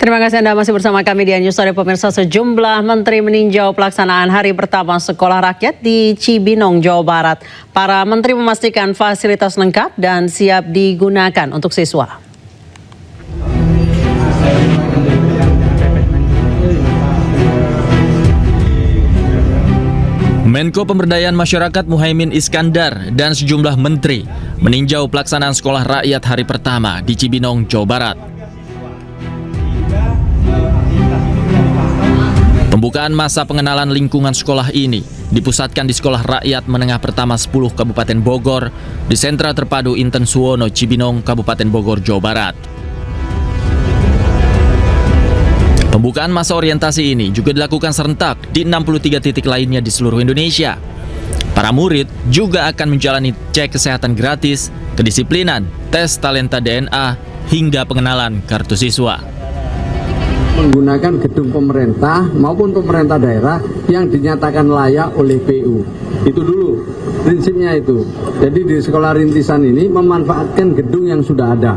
Terima kasih Anda masih bersama kami di News Story. Pemirsa, sejumlah menteri meninjau pelaksanaan hari pertama sekolah rakyat di Cibinong, Jawa Barat. Para menteri memastikan fasilitas lengkap dan siap digunakan untuk siswa. Menko Pemberdayaan Masyarakat Muhaimin Iskandar dan sejumlah menteri meninjau pelaksanaan sekolah rakyat hari pertama di Cibinong, Jawa Barat. Pembukaan masa pengenalan lingkungan sekolah ini dipusatkan di Sekolah Rakyat Menengah Pertama 10 Kabupaten Bogor di Sentra Terpadu Inten Suwono, Cibinong, Kabupaten Bogor, Jawa Barat. Pembukaan masa orientasi ini juga dilakukan serentak di 63 titik lainnya di seluruh Indonesia. Para murid juga akan menjalani cek kesehatan gratis, kedisiplinan, tes talenta DNA, hingga pengenalan kartu siswa. Menggunakan gedung pemerintah maupun pemerintah daerah yang dinyatakan layak oleh PU. Itu dulu prinsipnya itu. Jadi di sekolah rintisan ini memanfaatkan gedung yang sudah ada,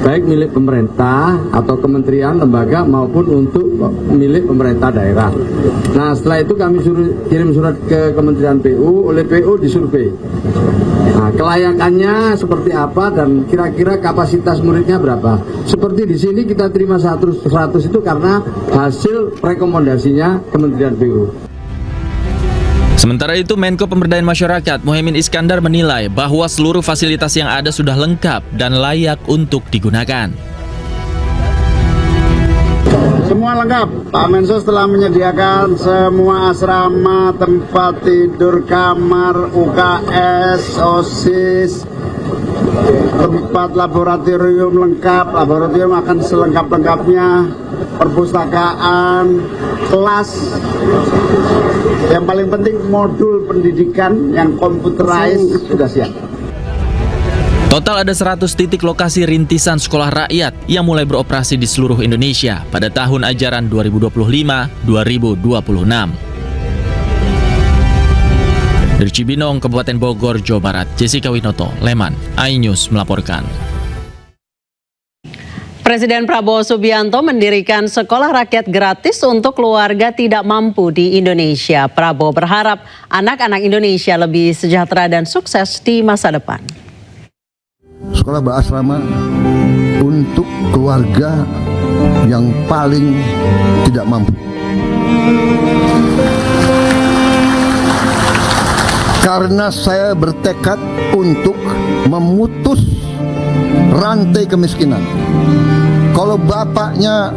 baik milik pemerintah atau kementerian, lembaga maupun untuk milik pemerintah daerah. Nah, setelah itu kami kirim surat ke Kementerian PU, oleh PU disurvei. Nah, kelayakannya seperti apa dan kira-kira kapasitas muridnya berapa. Seperti di sini kita terima 100 itu karena hasil rekomendasinya Kementerian PU. Sementara itu, Menko Pemberdayaan Masyarakat Muhaimin Iskandar menilai bahwa seluruh fasilitas yang ada sudah lengkap dan layak untuk digunakan. Semua lengkap. Pak Mensos telah menyediakan semua asrama, tempat tidur, kamar, UKS, OSIS, tempat laboratorium lengkap. Laboratorium akan selengkap-lengkapnya, perpustakaan, kelas. Yang paling penting modul pendidikan yang komputerized sudah siap. Total ada 100 titik lokasi rintisan sekolah rakyat yang mulai beroperasi di seluruh Indonesia pada tahun ajaran 2025-2026. Dari Cibinong, Kabupaten Bogor, Jawa Barat, Jessica Winoto, Leman, iNews melaporkan. Presiden Prabowo Subianto mendirikan sekolah rakyat gratis untuk keluarga tidak mampu di Indonesia. Prabowo berharap anak-anak Indonesia lebih sejahtera dan sukses di masa depan. Sekolah berasrama untuk keluarga yang paling tidak mampu. Karena saya bertekad untuk memutus rantai kemiskinan. Kalau bapaknya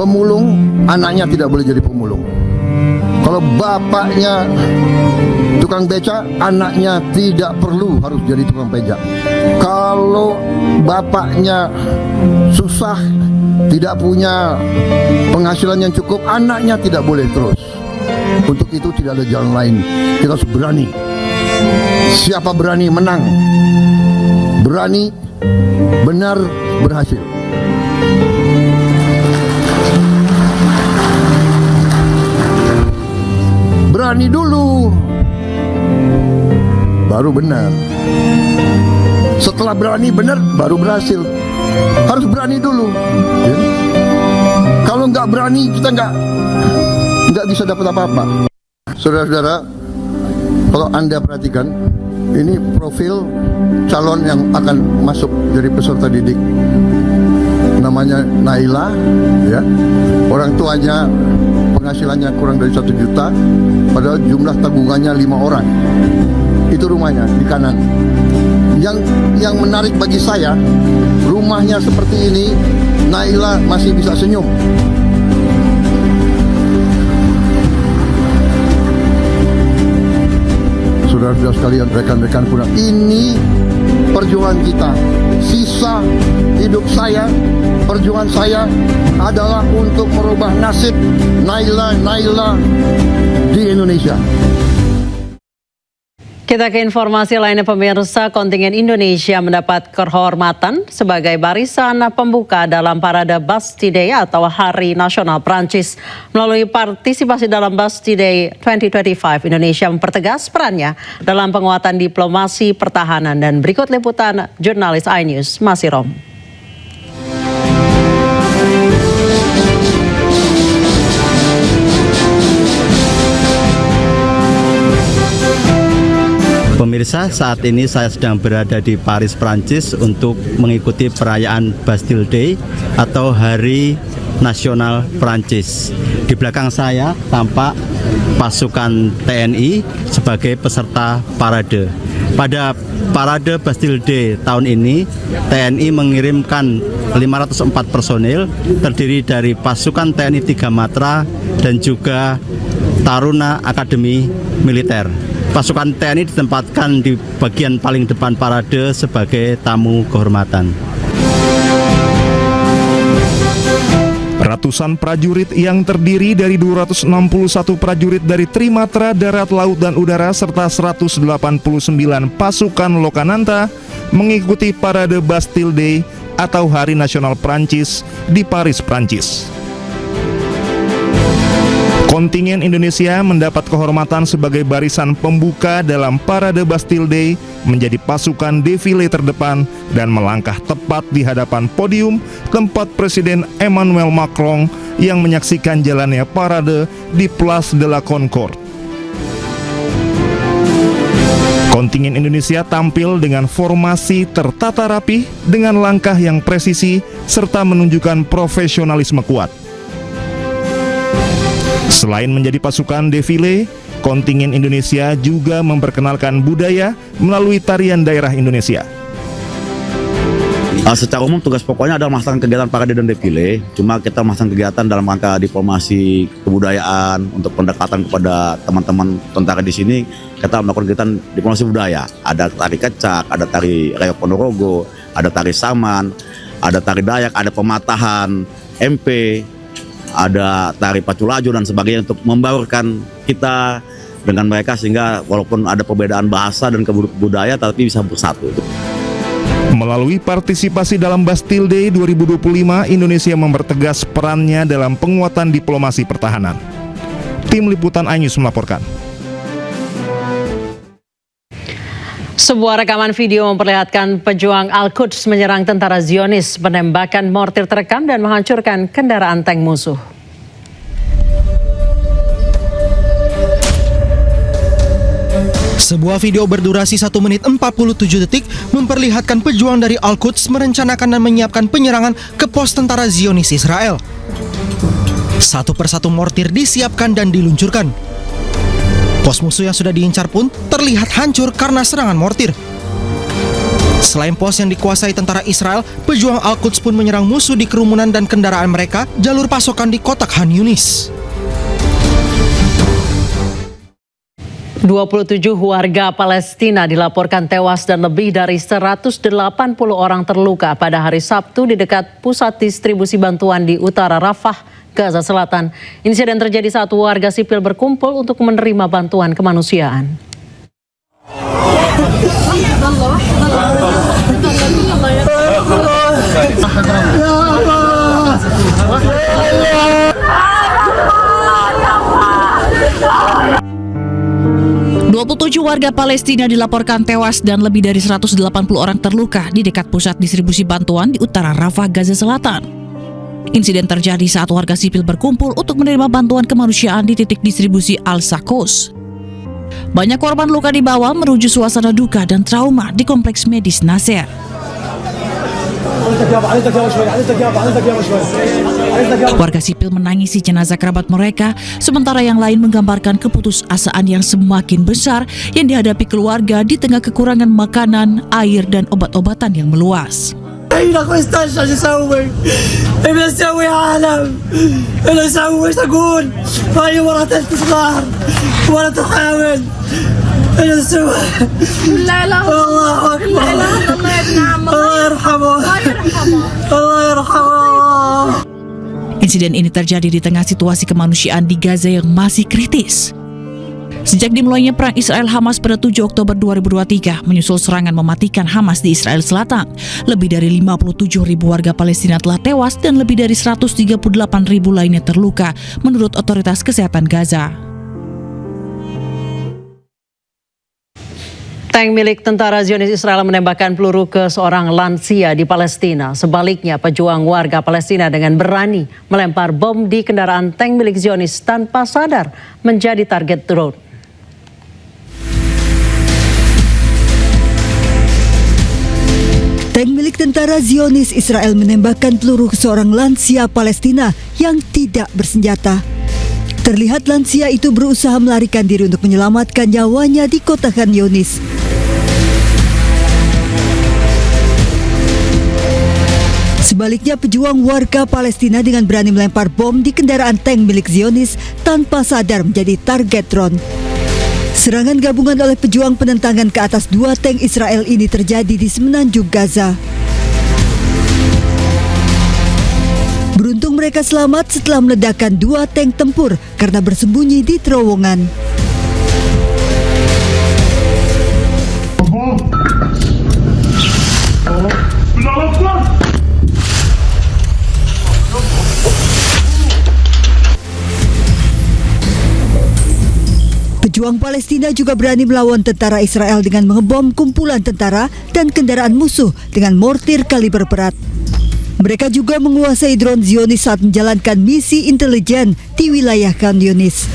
pemulung, anaknya tidak boleh jadi pemulung. Kalau bapaknya tukang beca, anaknya tidak perlu harus jadi tukang beca. Kalau bapaknya susah, tidak punya penghasilan yang cukup, anaknya tidak boleh terus. Untuk itu tidak ada jalan lain. Kita harus berani. Siapa berani menang, berani benar berhasil. Berani dulu, baru benar. Setelah berani benar, baru berhasil. Harus berani dulu. Ya. Kalau nggak berani, kita nggak bisa dapat apa-apa. Saudara-saudara, kalau Anda perhatikan, ini profil calon yang akan masuk jadi peserta didik. Namanya Naila, ya. Orang tuanya penghasilannya kurang dari 1 juta, padahal jumlah tabungannya 5 orang. Itu rumahnya di kanan. Yang menarik bagi saya, rumahnya seperti ini, Naila masih bisa senyum. Saudara-saudara sekalian, rekan-rekan pura, ini perjuangan kita. Sisa hidup saya, perjuangan saya adalah untuk merubah nasib Naila di Indonesia. Kita ke informasi lainnya, pemirsa. Kontingen Indonesia mendapat kehormatan sebagai barisan pembuka dalam parade Bastille Day atau Hari Nasional Prancis. Melalui partisipasi dalam Bastille Day 2025, Indonesia mempertegas perannya dalam penguatan diplomasi pertahanan. Dan berikut liputan jurnalis iNews Masirom. Pemirsa, saat ini saya sedang berada di Paris, Prancis untuk mengikuti perayaan Bastille Day atau Hari Nasional Prancis. Di belakang saya tampak pasukan TNI sebagai peserta parade. Pada parade Bastille Day tahun ini, TNI mengirimkan 504 personil terdiri dari pasukan TNI 3 Matra dan juga Taruna Akademi Militer. Pasukan TNI ditempatkan di bagian paling depan parade sebagai tamu kehormatan. Ratusan prajurit yang terdiri dari 261 prajurit dari Trimatra, Darat, Laut, dan Udara serta 189 pasukan Lokananta mengikuti parade Bastille Day atau Hari Nasional Prancis di Paris, Prancis. Kontingen Indonesia mendapat kehormatan sebagai barisan pembuka dalam parade Bastille Day, menjadi pasukan defile terdepan dan melangkah tepat di hadapan podium tempat Presiden Emmanuel Macron yang menyaksikan jalannya parade di Place de la Concorde. Kontingen Indonesia tampil dengan formasi tertata rapi dengan langkah yang presisi serta menunjukkan profesionalisme kuat. Selain menjadi pasukan defile, kontingen Indonesia juga memperkenalkan budaya melalui tarian daerah Indonesia. Secara umum tugas pokoknya adalah melaksanakan kegiatan parade dan defile. Cuma kita melaksanakan kegiatan dalam rangka diplomasi kebudayaan untuk pendekatan kepada teman-teman tentara di sini. Kita melakukan kegiatan diplomasi budaya. Ada tari kecak, ada tari reok Ponorogo, ada tari saman, ada tari Dayak, ada pematahan, MP, ada tari Paculaju dan sebagainya untuk membaurkan kita dengan mereka sehingga walaupun ada perbedaan bahasa dan budaya tapi bisa bersatu. Melalui partisipasi dalam Bastille Day 2025, Indonesia mempertegas perannya dalam penguatan diplomasi pertahanan. Tim Liputan iNews melaporkan. Sebuah rekaman video memperlihatkan pejuang Al-Quds menyerang tentara Zionis, penembakan mortir terekam dan menghancurkan kendaraan tank musuh. Sebuah video berdurasi 1 menit 47 detik memperlihatkan pejuang dari Al-Quds merencanakan dan menyiapkan penyerangan ke pos tentara Zionis Israel. Satu persatu mortir disiapkan dan diluncurkan. Pos musuh yang sudah diincar pun terlihat hancur karena serangan mortir. Selain pos yang dikuasai tentara Israel, pejuang Al-Quds pun menyerang musuh di kerumunan dan kendaraan mereka, jalur pasokan di kotak Khan Yunis. 27 warga Palestina dilaporkan tewas dan lebih dari 180 orang terluka pada hari Sabtu di dekat pusat distribusi bantuan di utara Rafah, Gaza Selatan. Insiden terjadi saat warga sipil berkumpul untuk menerima bantuan kemanusiaan. Tujuh warga Palestina dilaporkan tewas dan lebih dari 180 orang terluka di dekat pusat distribusi bantuan di utara Rafah, Gaza Selatan. Insiden terjadi saat warga sipil berkumpul untuk menerima bantuan kemanusiaan di titik distribusi Al-Sakos. Banyak korban luka dibawa menuju suasana duka dan trauma di kompleks medis Nasser. Warga sipil menangisi jenazah kerabat mereka, sementara yang lain menggambarkan keputusasaan yang semakin besar yang dihadapi keluarga di tengah kekurangan makanan, air, dan obat-obatan yang meluas. Insiden ini terjadi di tengah situasi kemanusiaan di Gaza yang masih kritis. Sejak dimulainya perang Israel-Hamas pada 7 Oktober 2023, menyusul serangan mematikan Hamas di Israel Selatan, lebih dari 57.000 warga Palestina telah tewas dan lebih dari 138.000 lainnya terluka, menurut otoritas kesehatan Gaza. Tank milik tentara Zionis Israel menembakkan peluru ke seorang lansia di Palestina. Sebaliknya, pejuang warga Palestina dengan berani melempar bom di kendaraan tank milik Zionis tanpa sadar menjadi target drone. Tank milik tentara Zionis Israel menembakkan peluru ke seorang lansia Palestina yang tidak bersenjata. Terlihat lansia itu berusaha melarikan diri untuk menyelamatkan nyawanya di kota Khan Yunis. Sebaliknya, pejuang warga Palestina dengan berani melempar bom di kendaraan tank milik Zionis tanpa sadar menjadi target drone. Serangan gabungan oleh pejuang penentangan ke atas 2 tank Israel ini terjadi di semenanjung Gaza. Beruntung mereka selamat setelah meledakkan 2 tank tempur karena bersembunyi di terowongan. Pejuang Palestina juga berani melawan tentara Israel dengan mengebom kumpulan tentara dan kendaraan musuh dengan mortir kaliber berat. Mereka juga menguasai drone Zionis saat menjalankan misi intelijen di wilayah Khan Yunis.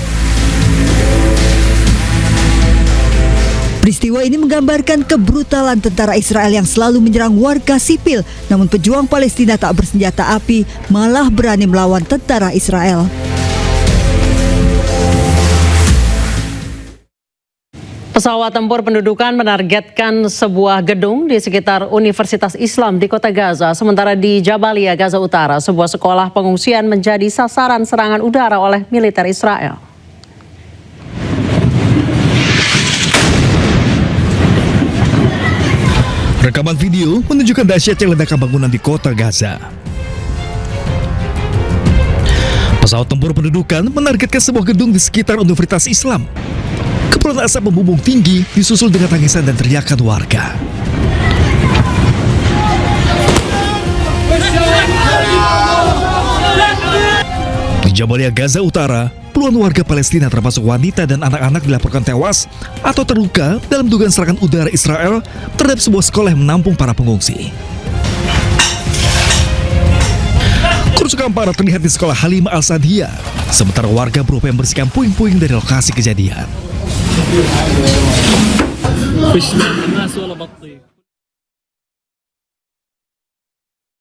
Peristiwa ini menggambarkan kebrutalan tentara Israel yang selalu menyerang warga sipil, namun pejuang Palestina tak bersenjata api malah berani melawan tentara Israel. Pesawat tempur pendudukan menargetkan sebuah gedung di sekitar Universitas Islam di kota Gaza. Sementara di Jabalia, Gaza Utara, sebuah sekolah pengungsian menjadi sasaran serangan udara oleh militer Israel. Rekaman video menunjukkan dahsyatnya ledakan bangunan di kota Gaza. Pesawat tempur pendudukan menargetkan sebuah gedung di sekitar Universitas Islam. Kepulan asap membumbung tinggi disusul dengan tangisan dan teriakan warga. Di Jabalia, Gaza Utara, puluhan warga Palestina termasuk wanita dan anak-anak dilaporkan tewas atau terluka dalam dugaan serangan udara Israel terhadap sebuah sekolah yang menampung para pengungsi. Kerusakan parah terlihat di sekolah Halim Al-Sadiyah, sementara warga berupaya membersihkan puing-puing dari lokasi kejadian.